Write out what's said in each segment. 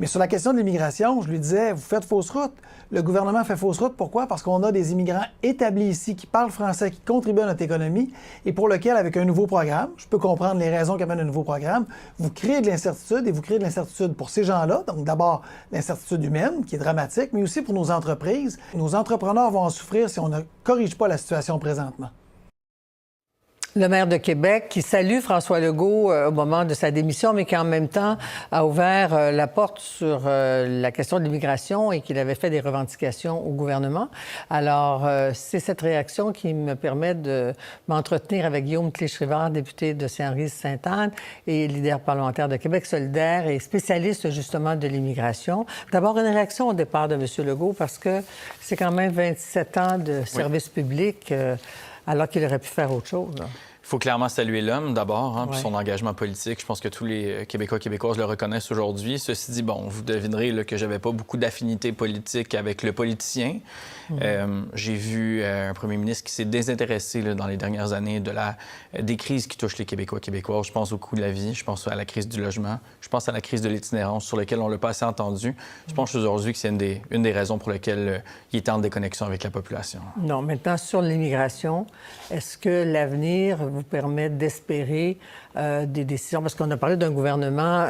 Mais sur la question de l'immigration, je lui disais, vous faites fausse route. Le gouvernement fait fausse route. Pourquoi? Parce qu'on a des immigrants établis ici qui parlent français, qui contribuent à notre économie et pour lequel, avec un nouveau programme, je peux comprendre les raisons qui amènent un nouveau programme, vous créez de l'incertitude et vous créez de l'incertitude pour ces gens-là. Donc d'abord, l'incertitude humaine, qui est dramatique, mais aussi pour nos entreprises. Nos entrepreneurs vont en souffrir si on ne corrige pas la situation présentement. Le maire de Québec qui salue François Legault au moment de sa démission, mais qui en même temps a ouvert la porte sur la question de l'immigration et qu'il avait fait des revendications au gouvernement. Alors, c'est cette réaction qui me permet de m'entretenir avec Guillaume Clich-Rivard, député de Saint-Henri-Sainte-Anne et leader parlementaire de Québec solidaire et spécialiste justement de l'immigration. D'abord, une réaction au départ de M. Legault parce que c'est quand même 27 ans de service public. Alors qu'il aurait pu faire autre chose. Il faut clairement saluer l'homme d'abord, puis son engagement politique. Je pense que tous les Québécois et Québécoises le reconnaissent aujourd'hui. Ceci dit, bon, vous devinerez là, que j'avais pas beaucoup d'affinité politique avec le politicien. J'ai vu un premier ministre qui s'est désintéressé là, dans les dernières années des crises qui touchent les Québécois et Québécoises. Je pense au coût de la vie, je pense à la crise du logement, je pense à la crise de l'itinérance sur laquelle on l'a pas assez entendu. Je pense aujourd'hui que c'est une des raisons pour lesquelles il est en déconnexion avec la population. Non, maintenant, sur l'immigration, est-ce que l'avenir vous permet d'espérer des décisions? Parce qu'on a parlé d'un gouvernement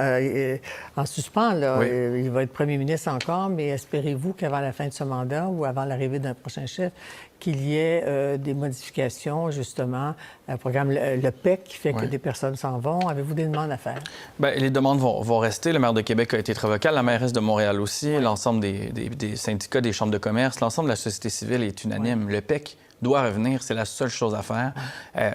en suspens, là. Oui. Il va être premier ministre encore, mais espérez-vous qu'avant la fin de ce mandat ou avant l'arrivée d'un prochain chef, qu'il y ait des modifications, justement, un programme, le PEC, qui fait que des personnes s'en vont. Avez-vous des demandes à faire? Bien, les demandes vont rester. Le maire de Québec a été très vocal, la mairesse de Montréal aussi, l'ensemble des syndicats, des chambres de commerce, l'ensemble de la société civile est unanime. Le PEC doit revenir, c'est la seule chose à faire.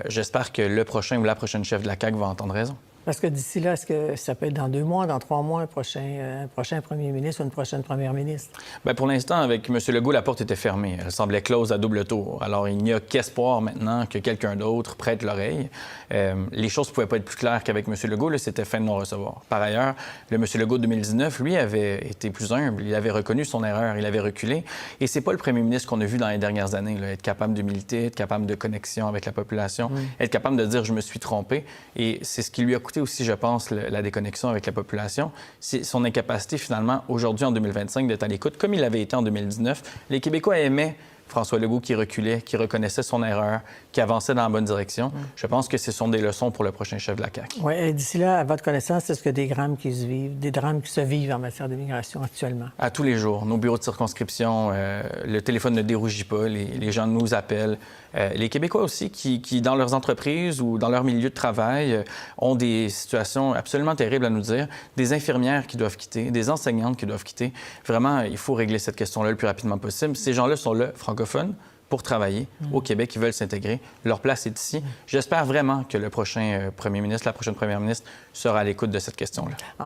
J'espère que le prochain ou la prochaine chef de la CAQ va entendre raison. Parce que d'ici là, est-ce que ça peut être dans 2 mois, dans 3 mois, un prochain premier ministre ou une prochaine première ministre? Bien, pour l'instant, avec M. Legault, la porte était fermée. Elle semblait close à double tour. Alors, il n'y a qu'espoir maintenant que quelqu'un d'autre prête l'oreille. Les choses ne pouvaient pas être plus claires qu'avec M. Legault. Là, c'était fin de non-recevoir. Par ailleurs, le M. Legault de 2019, lui, avait été plus humble. Il avait reconnu son erreur. Il avait reculé. Et c'est pas le premier ministre qu'on a vu dans les dernières années, là, être capable d'humilité, être capable de connexion avec la population, être capable de dire « je me suis trompé ». Et c'est ce qui lui a coûté aussi, je pense, la déconnexion avec la population. C'est son incapacité, finalement, aujourd'hui, en 2025, d'être à l'écoute, comme il avait été en 2019. Les Québécois aimaient François Legault qui reculait, qui reconnaissait son erreur, qui avançait dans la bonne direction. Je pense que ce sont des leçons pour le prochain chef de la CAQ. Oui, et d'ici là, à votre connaissance, est-ce que des drames qui se vivent en matière d'immigration actuellement? À tous les jours. Nos bureaux de circonscription, le téléphone ne dérougit pas, les gens nous appellent. Les Québécois aussi qui, dans leurs entreprises ou dans leur milieu de travail, ont des situations absolument terribles à nous dire. Des infirmières qui doivent quitter, des enseignantes qui doivent quitter. Vraiment, il faut régler cette question-là le plus rapidement possible. Ces gens-là sont là, francophones, pour travailler au Québec, ils veulent s'intégrer. Leur place est ici. J'espère vraiment que le prochain premier ministre, la prochaine première ministre sera à l'écoute de cette question-là.